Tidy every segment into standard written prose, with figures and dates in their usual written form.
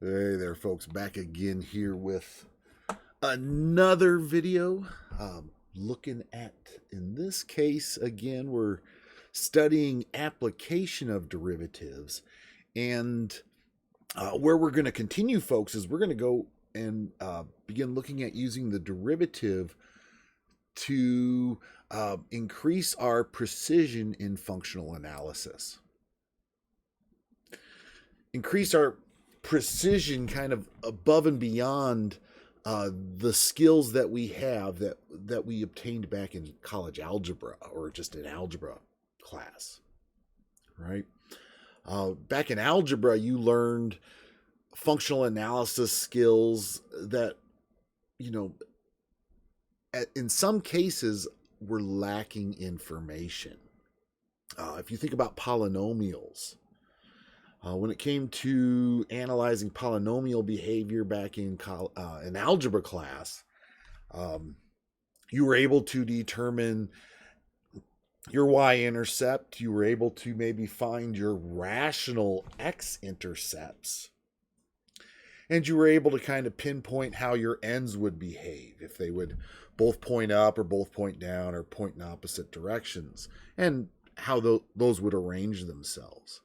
Hey there, folks. Back again here with another video. Looking at, in this case, again, we're studying application of derivatives. And where we're going to continue, folks, is we're going to go and begin looking at using the derivative to increase our precision in functional analysis. Increase our precision kind of above and beyond the skills that we have that we obtained back in college algebra or just an algebra class, right? Back in algebra, you learned functional analysis skills that, in some cases were lacking information. If you think about polynomials, when it came to analyzing polynomial behavior back in algebra class, you were able to determine your y-intercept. You were able to maybe find your rational x-intercepts. And you were able to kind of pinpoint how your ends would behave, if they would both point up or both point down or point in opposite directions, and how those would arrange themselves.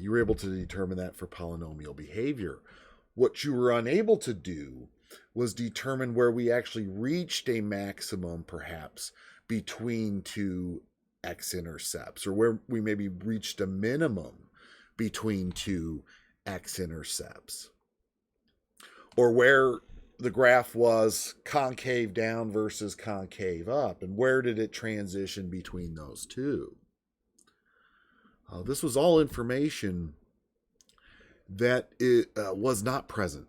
You were able to determine that for polynomial behavior. What you were unable to do was determine where we actually reached a maximum, perhaps, between two x-intercepts, or where we maybe reached a minimum between two x-intercepts, or where the graph was concave down versus concave up, and where did it transition between those two. This was all information that was not present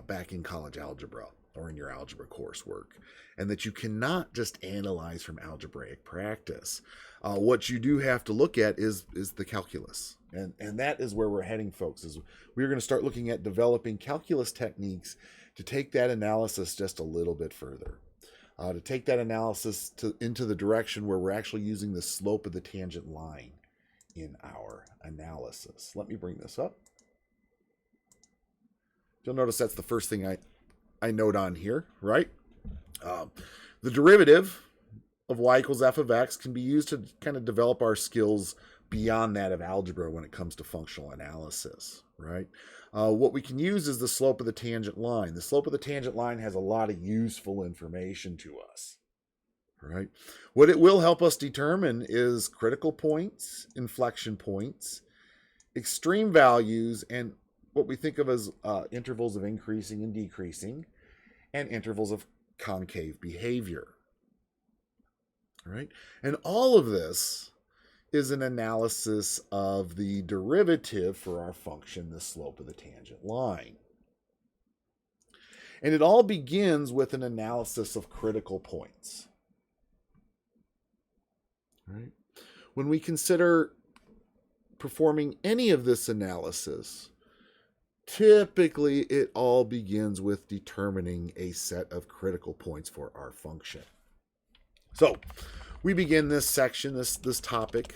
back in college algebra or in your algebra coursework, and that you cannot just analyze from algebraic practice. What you do have to look at is the calculus, and that is where we're heading, folks. Is we're going to start looking at developing calculus techniques to take that analysis just a little bit further, to take that analysis into the direction where we're actually using the slope of the tangent line in our analysis. Let me bring this up. You'll notice that's the first thing I note on here, right? The derivative of y equals f of x can be used to kind of develop our skills beyond that of algebra when it comes to functional analysis, right? What we can use is the slope of the tangent line. The slope of the tangent line has a lot of useful information to us. Right. What it will help us determine is critical points, inflection points, extreme values, and what we think of as intervals of increasing and decreasing, and intervals of concave behavior. Right. And all of this is an analysis of the derivative for our function, the slope of the tangent line. And it all begins with an analysis of critical points. Right? When we consider performing any of this analysis, typically it all begins with determining a set of critical points for our function. So we begin this section, this topic,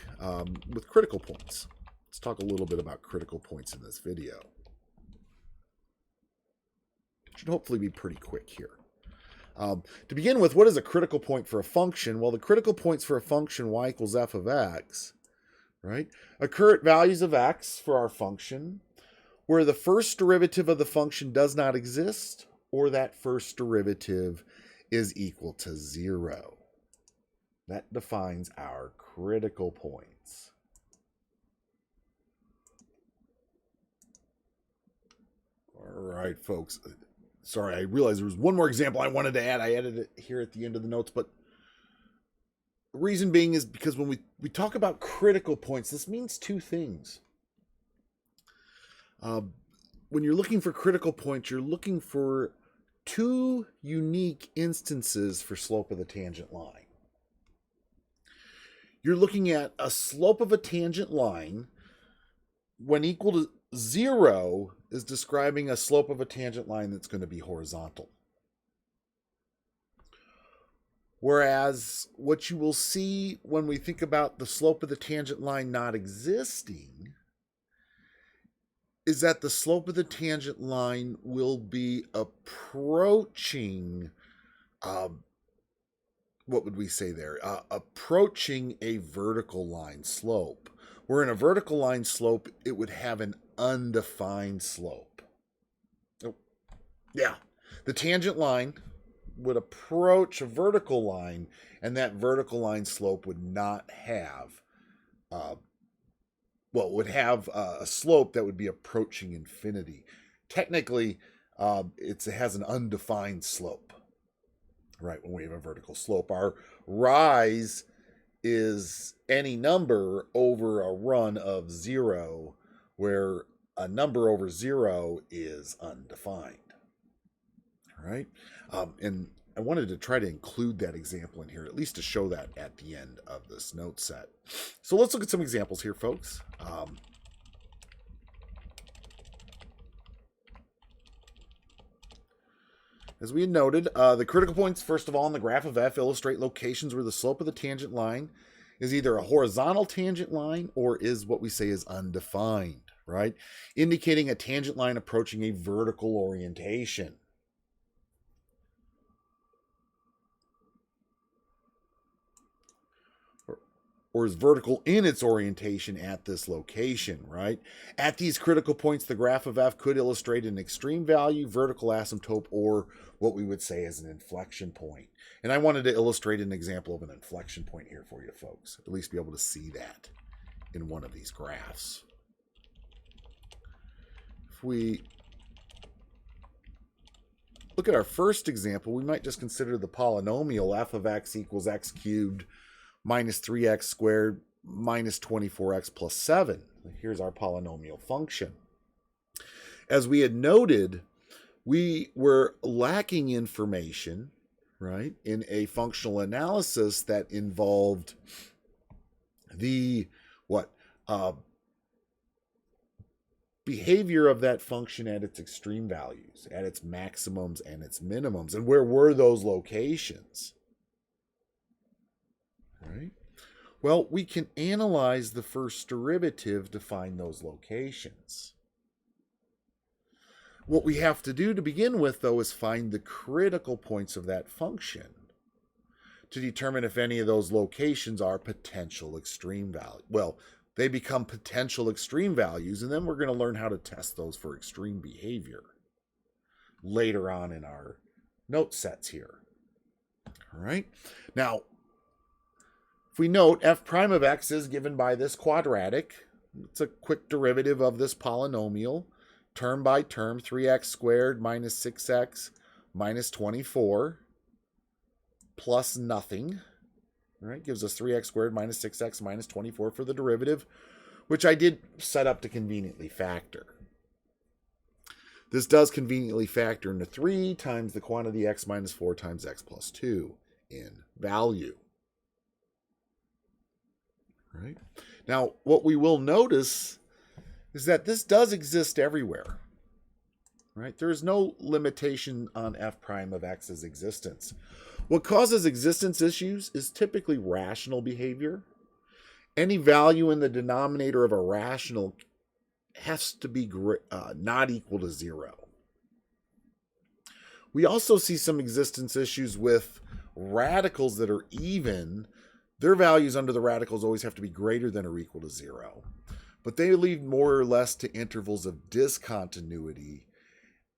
with critical points. Let's talk a little bit about critical points in this video. It should hopefully be pretty quick here. To begin with, what is a critical point for a function? Well, the critical points for a function y equals f of x, right, occur at values of x for our function where the first derivative of the function does not exist, or that first derivative is equal to 0. That defines our critical points. All right, folks. Sorry, I realized there was one more example I wanted to add. I added it here at the end of the notes, but the reason being is because when we talk about critical points, this means two things. When you're looking for critical points, you're looking for two unique instances for slope of the tangent line. You're looking at a slope of a tangent line when equal to 0 is describing a slope of a tangent line that's going to be horizontal. Whereas what you will see when we think about the slope of the tangent line not existing is that the slope of the tangent line will be approaching, what would we say there? Approaching a vertical line slope. Where in a vertical line slope, it would have an undefined slope. Oh, yeah. The tangent line would approach a vertical line, and that vertical line slope would not have, would have a slope that would be approaching infinity. Technically, it has an undefined slope, right, when we have a vertical slope. Our rise is any number over a run of 0, where a number over 0 is undefined. All right, and I wanted to try to include that example in here, at least to show that at the end of this note set. So let's look at some examples here, folks. As we had noted, the critical points, first of all, on the graph of f illustrate locations where the slope of the tangent line is either a horizontal tangent line or is what we say is undefined, right? Indicating a tangent line approaching a vertical orientation. Or is vertical in its orientation at this location, right? At these critical points, the graph of f could illustrate an extreme value, vertical asymptote, or what we would say is an inflection point. And I wanted to illustrate an example of an inflection point here for you folks, at least be able to see that in one of these graphs. If we look at our first example, we might just consider the polynomial f of x equals x cubed minus 3x squared minus 24x plus 7. Here's our polynomial function. As we had noted, we were lacking information, right, in a functional analysis that involved the behavior of that function at its extreme values, at its maximums and its minimums. And where were those locations? Right? Well, we can analyze the first derivative to find those locations. What we have to do to begin with, though, is find the critical points of that function to determine if any of those locations are potential extreme values. Well, they become potential extreme values, and then we're going to learn how to test those for extreme behavior later on in our note sets here. All right. Now, if we note, f prime of x is given by this quadratic. It's a quick derivative of this polynomial, term by term, 3x squared minus 6x minus 24 plus nothing. All right, gives us 3x squared minus 6x minus 24 for the derivative, which I did set up to conveniently factor. This does conveniently factor into 3 times the quantity x minus 4 times x plus 2 in value. Right? Now, what we will notice is that this does exist everywhere. Right? There is no limitation on f prime of x's existence. What causes existence issues is typically rational behavior. Any value in the denominator of a rational has to be not equal to 0. We also see some existence issues with radicals that are even. Their values under the radicals always have to be greater than or equal to 0. But they lead more or less to intervals of discontinuity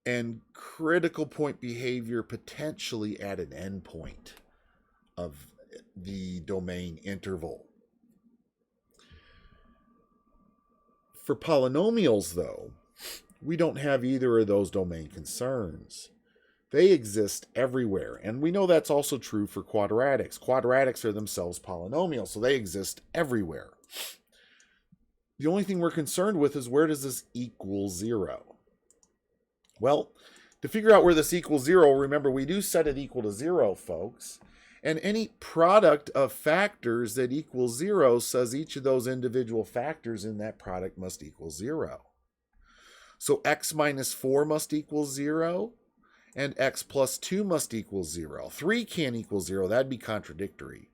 and critical point behavior potentially at an endpoint of the domain interval. For polynomials, though, we don't have either of those domain concerns. They exist everywhere, and we know that's also true for quadratics. Quadratics are themselves polynomials, so they exist everywhere. The only thing we're concerned with is where does this equal 0? Well, to figure out where this equals 0, remember we do set it equal to 0, folks. And any product of factors that equals 0 says each of those individual factors in that product must equal 0. So x minus 4 must equal 0. And x plus 2 must equal 0. 3 can't equal 0. That'd be contradictory.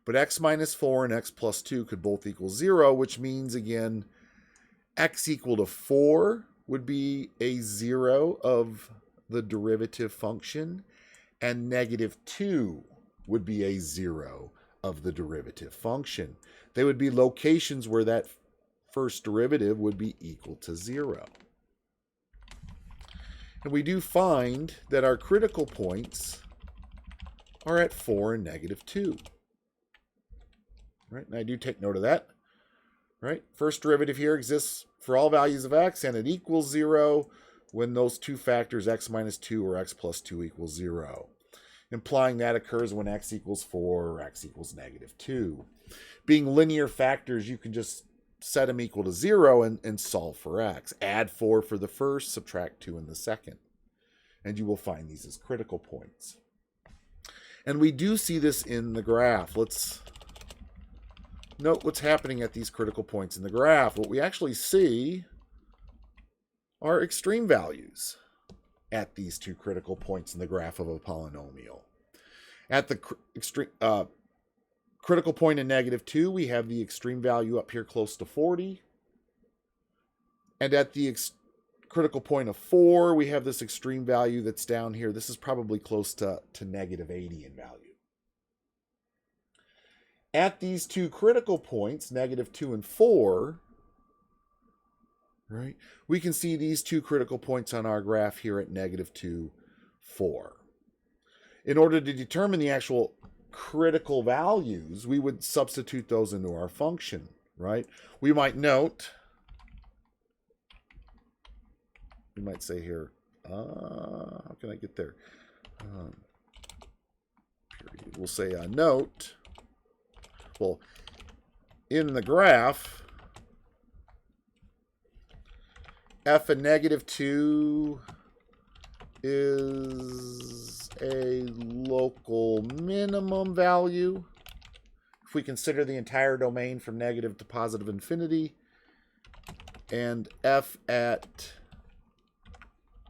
But x minus 4 and x plus 2 could both equal 0, which means, again, x equal to 4 would be a 0 of the derivative function, and negative 2 would be a 0 of the derivative function. They would be locations where that first derivative would be equal to 0. And we do find that our critical points are at 4 and negative 2. Right? And I do take note of that. Right? First derivative here exists for all values of x, and it equals 0 when those two factors, x minus 2 or x plus 2, equals 0. Implying that occurs when x equals 4 or x equals negative 2. Being linear factors, you can just set them equal to 0 and solve for x. Add 4 for the first, subtract 2 in the second. And you will find these as critical points. And we do see this in the graph. Let's note what's happening at these critical points in the graph. What we actually see are extreme values at these two critical points in the graph of a polynomial. At the critical point in negative 2, we have the extreme value up here close to 40. And at the critical point of 4, we have this extreme value that's down here. This is probably close to negative 80 in value. At these two critical points, negative 2 and 4, right, we can see these two critical points on our graph here at negative 2, 4. In order to determine the actual critical values, we would substitute those into our function, right? We might note, we might say here, how can I get there? Period. We'll say note. Well, in the graph, f of negative 2 is a local minimum value. If we consider the entire domain from negative to positive infinity, and f at,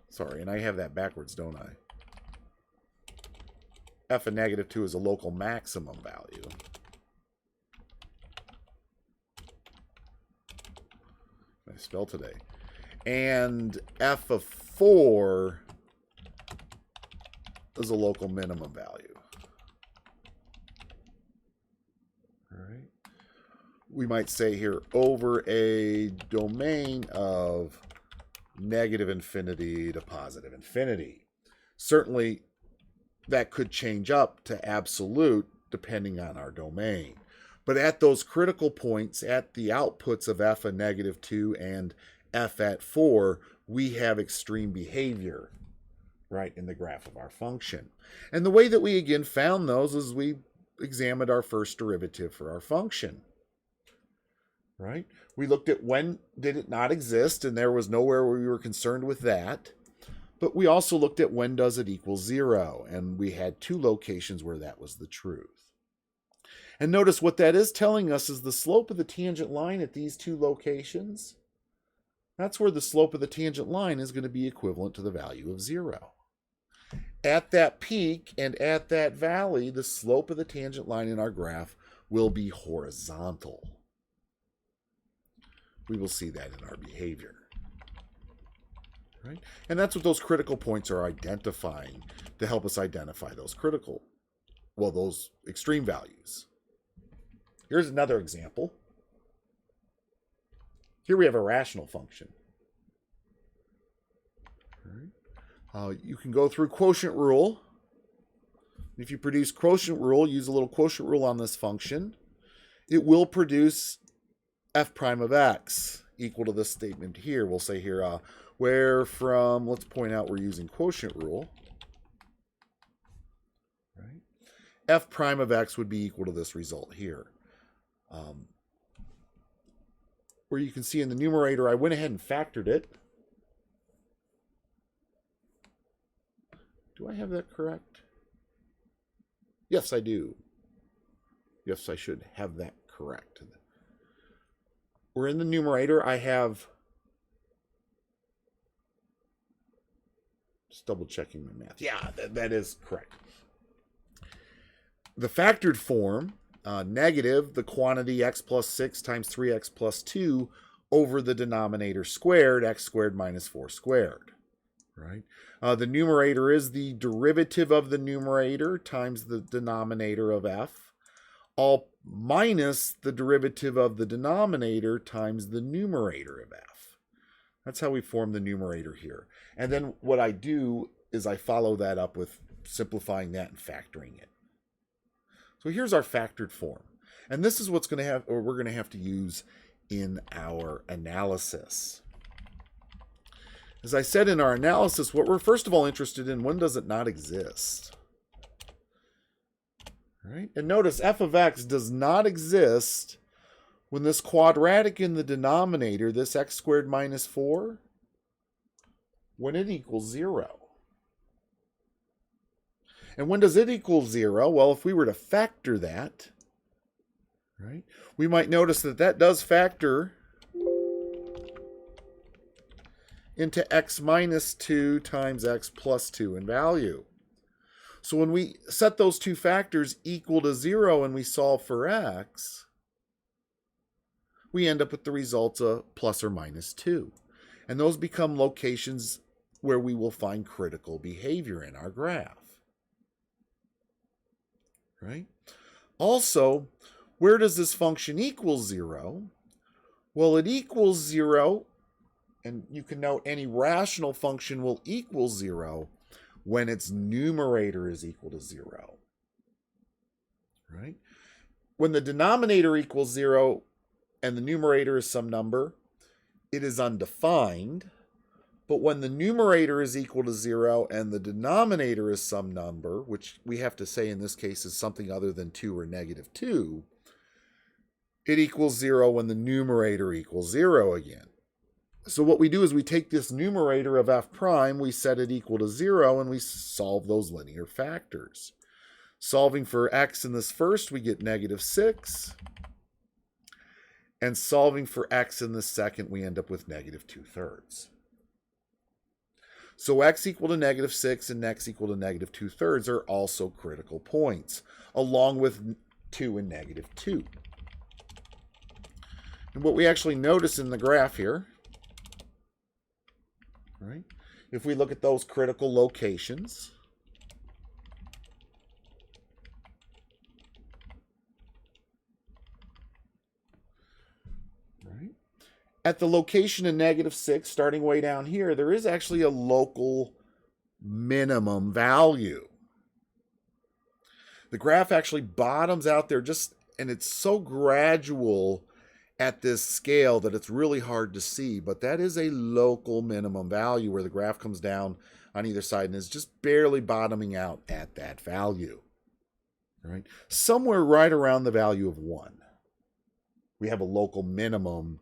sorry, and I have that backwards, don't I? F of negative 2 is a local maximum value. I spell today. And f of 4 is a local minimum value. All right. We might say here over a domain of negative infinity to positive infinity. Certainly that could change up to absolute depending on our domain. But at those critical points, at the outputs of f of negative 2 and f at 4, we have extreme behavior, right, in the graph of our function. And the way that we, again, found those is we examined our first derivative for our function, right? We looked at when did it not exist, and there was nowhere where we were concerned with that. But we also looked at when does it equal 0, and we had two locations where that was the truth. And notice what that is telling us is the slope of the tangent line at these two locations. That's where the slope of the tangent line is going to be equivalent to the value of 0. At that peak and at that valley, the slope of the tangent line in our graph will be horizontal. We will see that in our behavior. Right? And that's what those critical points are identifying to help us identify those those extreme values. Here's another example. Here we have a rational function. You can go through quotient rule. If you produce quotient rule, use a little quotient rule on this function, it will produce f prime of x equal to this statement here. We'll say here, where from, let's point out we're using quotient rule. Right? F prime of x would be equal to this result here. Where you can see in the numerator, I went ahead and factored it. Do I have that correct? Yes, I do. Yes, I should have that correct. We're in the numerator. I have, just double checking my math. Yeah, that is correct. The factored form, negative, the quantity x plus 6 times 3x plus 2 over the denominator squared, x squared minus 4 squared. Right? The numerator is the derivative of the numerator times the denominator of f, all minus the derivative of the denominator times the numerator of f. That's how we form the numerator here. And then what I do is I follow that up with simplifying that and factoring it. So here's our factored form. And this is what's going to have, or we're going to have to use in our analysis. As I said in our analysis, what we're first of all interested in, when does it not exist? Right? And notice f of x does not exist when this quadratic in the denominator, this x squared minus 4, when it equals 0. And when does it equal 0? Well, if we were to factor that, right, we might notice that that does factor into x minus 2 times x plus 2 in value. So when we set those two factors equal to 0 and we solve for x, we end up with the results of plus or minus 2. And those become locations where we will find critical behavior in our graph. Right? Also, where does this function equal 0? Well, it equals 0, and you can note any rational function will equal 0 when its numerator is equal to 0. Right? When the denominator equals 0 and the numerator is some number, it is undefined. But when the numerator is equal to 0 and the denominator is some number, which we have to say in this case is something other than 2 or negative 2, it equals 0 when the numerator equals 0 again. So what we do is we take this numerator of f prime, we set it equal to 0, and we solve those linear factors. Solving for x in this first, we get negative 6. And solving for x in the second, we end up with negative 2/3. So x equal to negative 6 and x equal to negative 2/3 are also critical points, along with 2 and negative 2. And what we actually notice in the graph here, right, if we look at those critical locations, right, at the location of negative 6, starting way down here, there is actually a local minimum value. The graph actually bottoms out there and it's so gradual at this scale that it's really hard to see, but that is a local minimum value where the graph comes down on either side and is just barely bottoming out at that value. Right? Somewhere right around the value of 1. We have a local minimum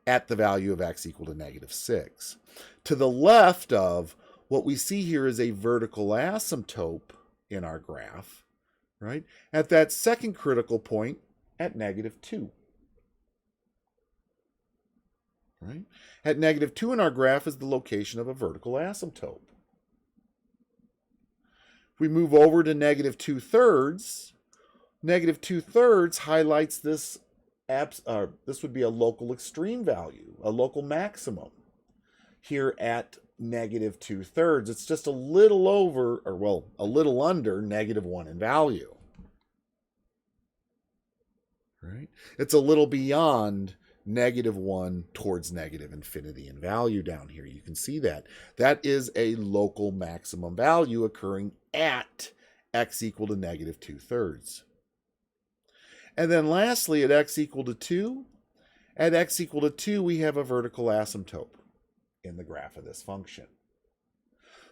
at the value of x equal to negative 6. To the left of what we see here is a vertical asymptote in our graph, right? At that second critical point at negative 2. Right? At negative 2 in our graph is the location of a vertical asymptote. If we move over to negative 2/3, negative 2/3 highlights this. This would be a local extreme value, a local maximum here at negative 2/3. It's just a little over, or well, a little under negative 1 in value. Right? It's a little beyond negative 1 towards negative infinity in value down here. You can see that. That is a local maximum value occurring at x equal to negative 2/3. And then lastly, at x equal to 2, at x equal to 2, we have a vertical asymptote in the graph of this function.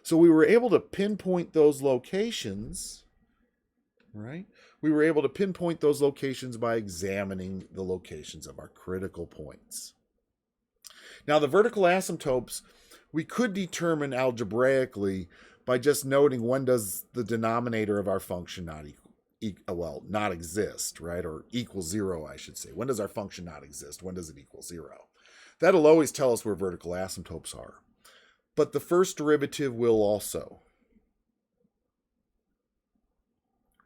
So we were able to pinpoint those locations, right? We were able to pinpoint those locations by examining the locations of our critical points. Now, the vertical asymptotes, we could determine algebraically by just noting when does the denominator of our function not exist, right? Or equal 0, I should say. When does our function not exist? When does it equal 0? That'll always tell us where vertical asymptotes are. But the first derivative will also.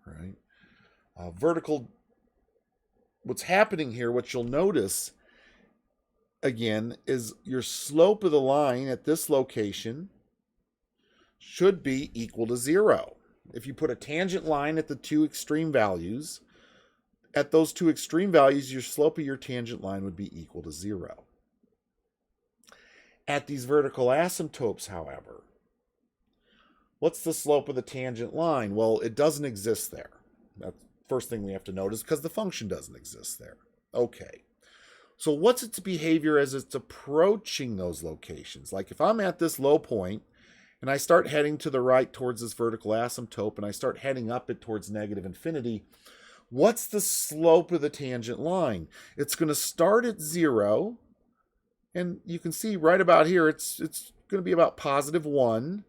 Right? What's happening here, what you'll notice again, is your slope of the line at this location should be equal to 0. If you put a tangent line at the two extreme values, at those two extreme values, your slope of your tangent line would be equal to 0. At these vertical asymptotes, however, what's the slope of the tangent line? Well, it doesn't exist there. That's the first thing we have to notice, because the function doesn't exist there. Okay. So what's its behavior as it's approaching those locations? Like if I'm at this low point and I start heading to the right towards this vertical asymptote and I start heading up it towards negative infinity, what's the slope of the tangent line? It's going to start at 0, and you can see right about here it's going to be about +1,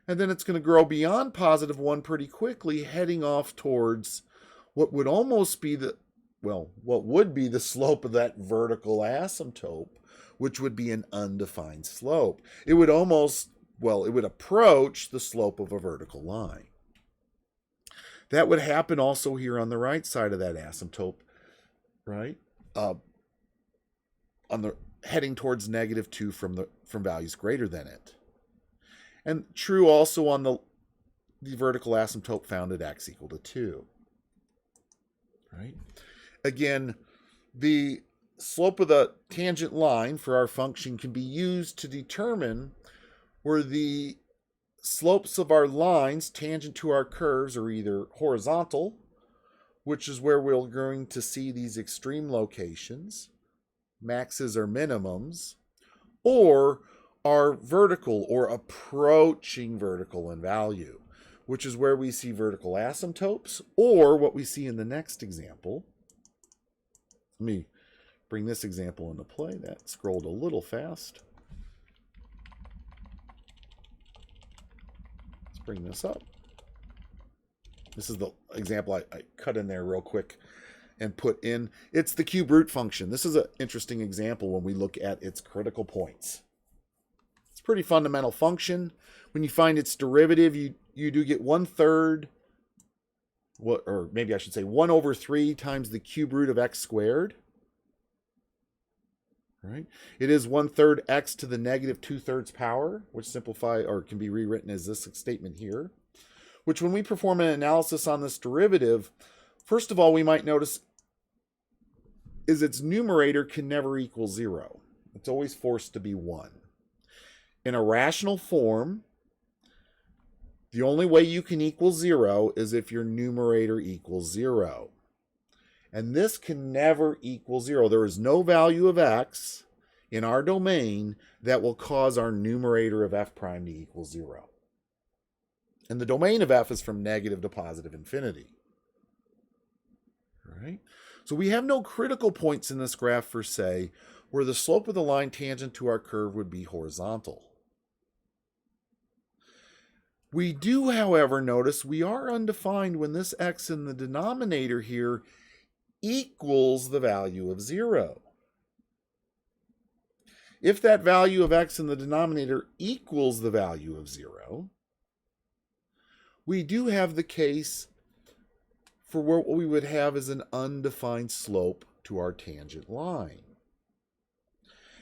and then it's going to grow beyond +1 pretty quickly, heading off towards what would almost be what would be the slope of that vertical asymptote, which would be an undefined slope. It would approach the slope of a vertical line. That would happen also here on the right side of that asymptote, right? On the heading towards -2 from values greater than it. And true also on the vertical asymptote found at x equal to 2. Right? Again, the slope of the tangent line for our function can be used to determine where the slopes of our lines tangent to our curves are either horizontal, which is where we're going to see these extreme locations, maxes or minimums, or are vertical or approaching vertical in value, which is where we see vertical asymptotes, or what we see in the next example. Let me bring this example into play. That scrolled a little fast. Let's bring this up. This is the example I cut in there real quick and put in. It's the cube root function. This is an interesting example when we look at its critical points. It's a pretty fundamental function. When you find its derivative, you do get 1/3, or maybe I should say 1/3 times the cube root of x squared. Right? It is 1/3 x to the -2/3 power, which can be rewritten as this statement here. Which, when we perform an analysis on this derivative, first of all, we might notice is its numerator can never equal 0. It's always forced to be 1. In a rational form, the only way you can equal 0 is if your numerator equals 0. And this can never equal 0. There is no value of x in our domain that will cause our numerator of f prime to equal 0. And the domain of f is from negative to positive infinity. Right? So we have no critical points in this graph for, say, where the slope of the line tangent to our curve would be horizontal. We do, however, notice we are undefined when this x in the denominator here equals the value of 0. If that value of x in the denominator equals the value of 0, we do have the case for what we would have as an undefined slope to our tangent line.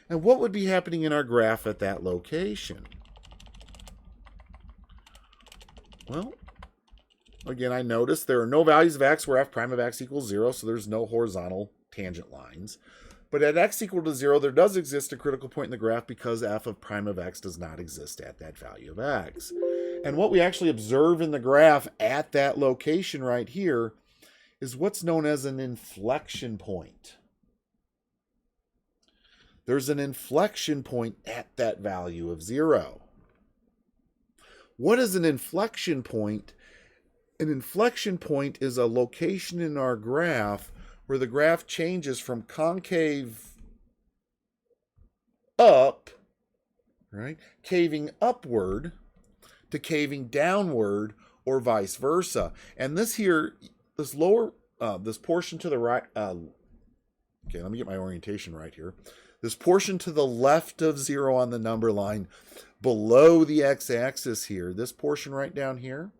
And what would be happening in our graph at that location? Well, again, I notice there are no values of x where f prime of x equals 0, so there's no horizontal tangent lines. But at x equal to 0, there does exist a critical point in the graph because f of prime of x does not exist at that value of x. And what we actually observe in the graph at that location right here is what's known as an inflection point. There's an inflection point at that value of 0. What is an inflection point? An inflection point is a location in our graph where the graph changes from concave up, right, caving upward, to caving downward, or vice versa. And this here, this portion to the right, okay, let me get my orientation right here. This portion to the left of 0 on the number line below the x-axis here, this portion right down here,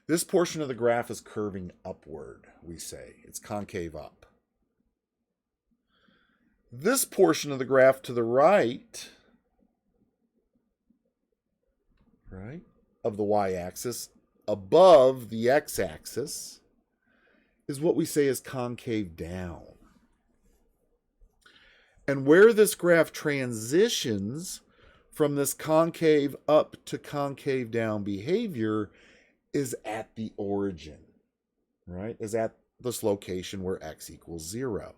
this portion of the graph is curving upward, we say. It's concave up. This portion of the graph to the right, of the y-axis above the x-axis is what we say is concave down. And where this graph transitions from this concave up to concave down behavior is at the origin, is at this location where x equals 0.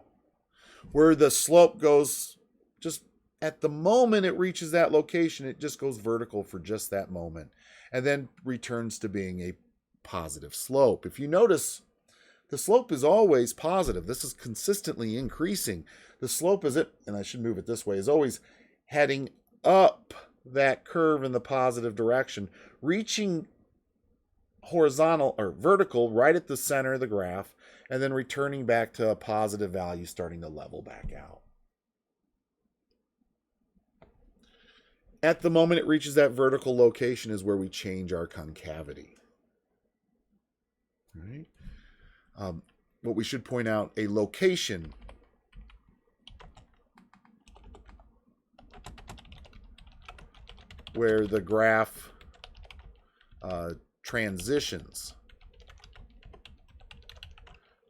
Where the slope goes, just at the moment it reaches that location, it just goes vertical for just that moment and then returns to being a positive slope. If you notice, the slope is always positive. This is consistently increasing. The slope is and I should move it this way, is always heading up that curve in the positive direction, reaching horizontal or vertical right at the center of the graph, and then returning back to a positive value, starting to level back out. At the moment it reaches that vertical location is where we change our concavity. What we should point out, a location where the graph transitions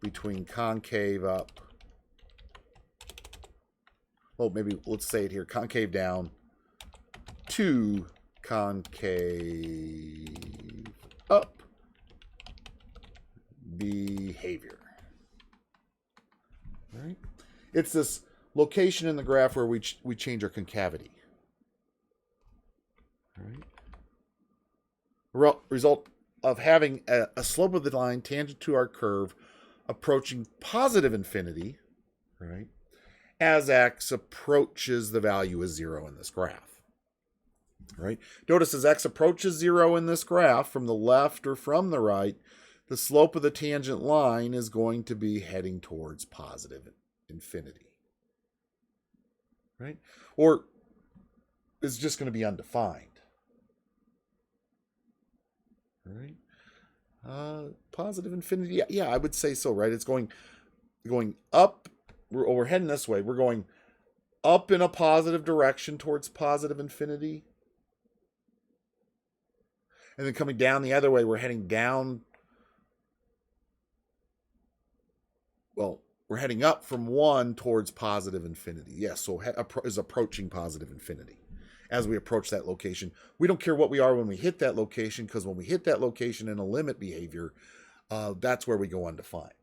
between concave up, maybe let's say it here, concave down to concave up behavior. It's this location in the graph where we change our concavity. Result of having a slope of the line tangent to our curve approaching positive infinity, as x approaches the value of 0 in this graph. Notice as x approaches 0 in this graph from the left or from the right, the slope of the tangent line is going to be heading towards positive infinity. Or is just going to be undefined. Positive infinity, yeah, I would say so, It's going up. We're heading this way. We're going up in a positive direction towards positive infinity. And then coming down the other way, we're heading down. Well, we're heading up from 1 towards positive infinity. Yes, so is approaching positive infinity. As we approach that location, we don't care what we are when we hit that location, because when we hit that location in a limit behavior, that's where we go undefined.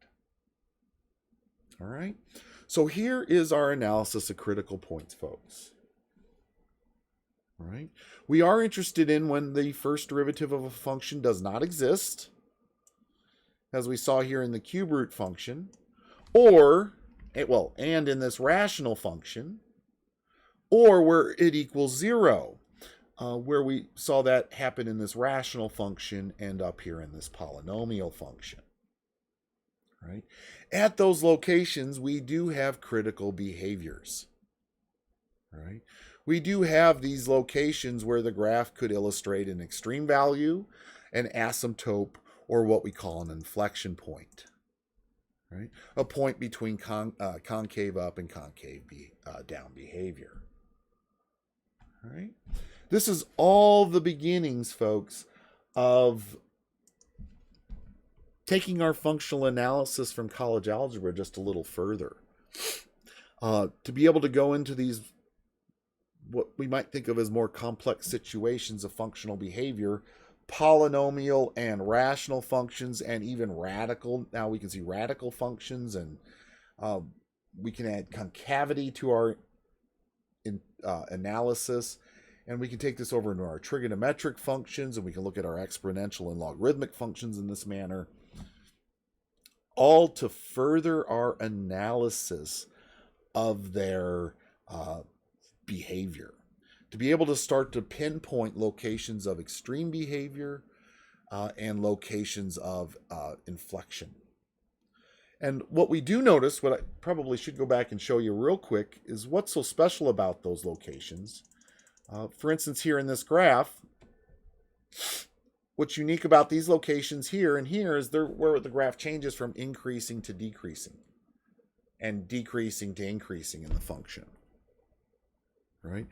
All right. So here is our analysis of critical points, folks. All right. We are interested in when the first derivative of a function does not exist, as we saw here in the cube root function, and in this rational function, or where it equals 0, where we saw that happen in this rational function and up here in this polynomial function. At those locations, we do have critical behaviors. We do have these locations where the graph could illustrate an extreme value, an asymptote, or what we call an inflection point. A point between concave up and concave down behavior. This is all the beginnings, folks, of taking our functional analysis from college algebra just a little further. To be able to go into these, what we might think of as more complex situations of functional behavior, polynomial and rational functions, and even radical. Now we can see radical functions, and we can add concavity to our analysis, and we can take this over into our trigonometric functions, and we can look at our exponential and logarithmic functions in this manner, all to further our analysis of their behavior, to be able to start to pinpoint locations of extreme behavior and locations of inflection. And what we do notice, what I probably should go back and show you real quick, is what's so special about those locations. For instance, here in this graph, what's unique about these locations here and here is where the graph changes from increasing to decreasing. and decreasing to increasing in the function. Right?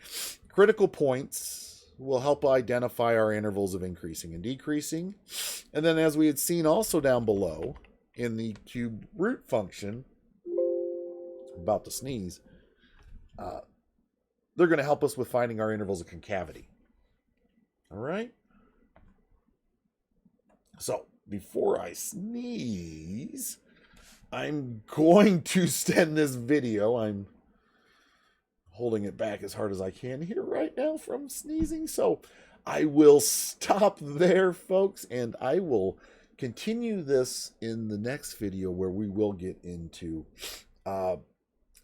Critical points will help identify our intervals of increasing and decreasing. And then, as we had seen also down below in the cube root function, about to sneeze, they're going to help us with finding our intervals of concavity. All right? So, before I sneeze, I'm going to send this video. I'm holding it back as hard as I can here right now from sneezing. So I will stop there, folks, and I will continue this in the next video where we will get into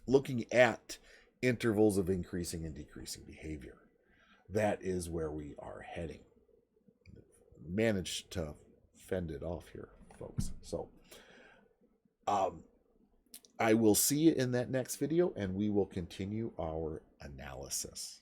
looking at intervals of increasing and decreasing behavior. That is where we are heading. Managed to fend it off here, folks. So I will see you in that next video, and we will continue our analysis.